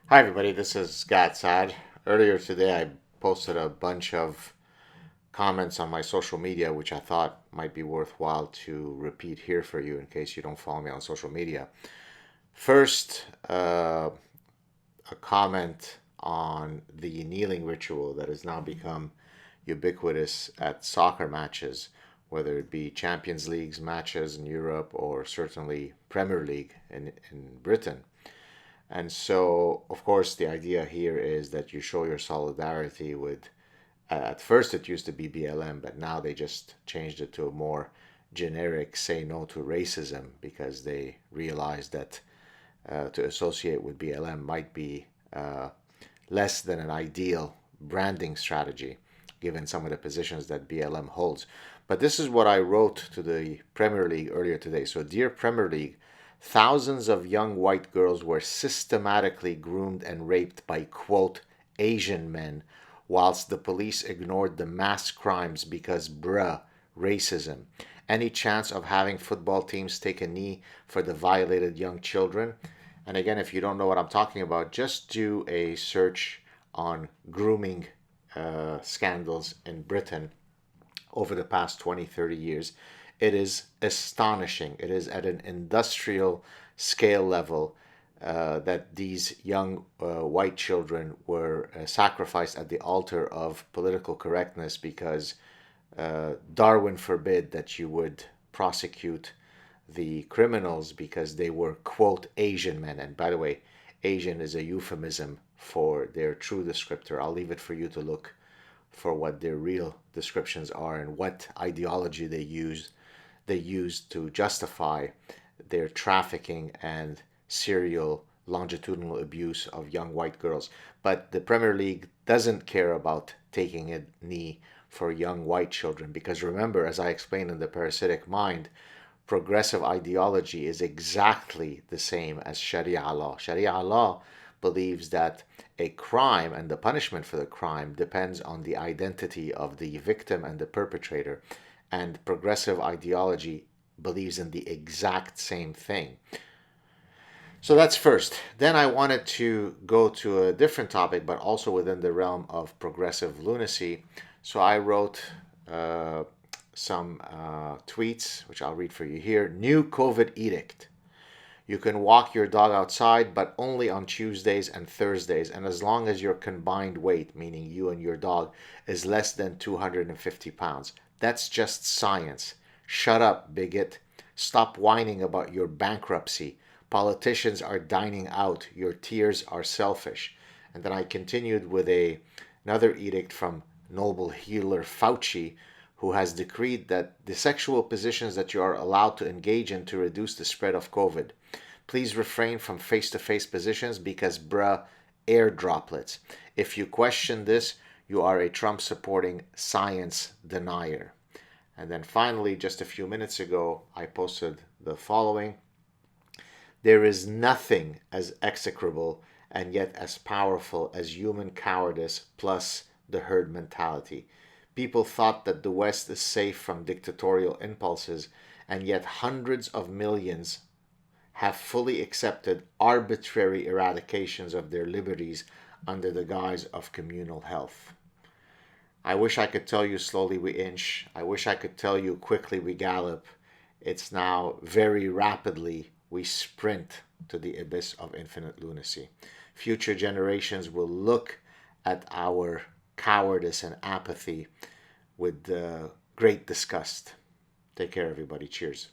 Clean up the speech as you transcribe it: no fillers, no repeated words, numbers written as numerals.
Hi, everybody. This is Gad Saad. Earlier today, I posted a bunch of comments on my social media, which I thought might be worthwhile to repeat here for you in case you don't follow me on social media. First, a comment on the kneeling ritual that has now become ubiquitous at soccer matches, whether it be Champions Leagues matches in Europe or certainly Premier League in Britain. And so, of course, the idea here is that you show your solidarity with, at first it used to be BLM, but now they just changed it to a more generic say no to racism because they realized that to associate with BLM might be less than an ideal branding strategy given some of the positions that BLM holds. But this is what I wrote to the Premier League earlier today. So, dear Premier League, thousands of young white girls were systematically groomed and raped by, quote, Asian men, whilst the police ignored the mass crimes because, bruh, racism. Any chance of having football teams take a knee for the violated young children? And again, if you don't know what I'm talking about, just do a search on grooming scandals in Britain over the past 20, 30 years. It is astonishing. It is at an industrial scale level that these young white children were sacrificed at the altar of political correctness because Darwin forbid that you would prosecute the criminals because they were, quote, Asian men. And by the way, Asian is a euphemism for their true descriptor. I'll leave it for you to look for what their real descriptions are and what ideology they use to justify their trafficking and serial longitudinal abuse of young white girls. But the Premier League doesn't care about taking a knee for young white children because remember, as I explained in the Parasitic Mind, progressive ideology is exactly the same as Sharia law. Sharia law believes that a crime and the punishment for the crime depends on the identity of the victim and the perpetrator. And progressive ideology believes in the exact same thing. So that's first. Then I wanted to go to a different topic, but also within the realm of progressive lunacy. So I wrote some tweets, which I'll read for you here. New COVID edict. You can walk your dog outside, but only on Tuesdays and Thursdays, and as long as your combined weight, meaning you and your dog, is less than 250 pounds. That's just science. Shut up, bigot. Stop whining about your bankruptcy. Politicians are dining out. Your tears are selfish. And then I continued with another edict from Noble healer Fauci, who has decreed that the sexual positions that you are allowed to engage in to reduce the spread of COVID. Please refrain from face to face positions because, bruh, air droplets. If you question this, you are a Trump supporting science denier. And then finally, just a few minutes ago, I posted the following. There is nothing as execrable and yet as powerful as human cowardice plus the herd mentality. People thought that the West is safe from dictatorial impulses, and yet hundreds of millions have fully accepted arbitrary eradications of their liberties under the guise of communal health. I wish I could tell you slowly we inch. I wish I could tell you quickly we gallop. It's now very rapidly we sprint to the abyss of infinite lunacy. Future generations will look at our cowardice and apathy with great disgust. Take care, everybody. Cheers.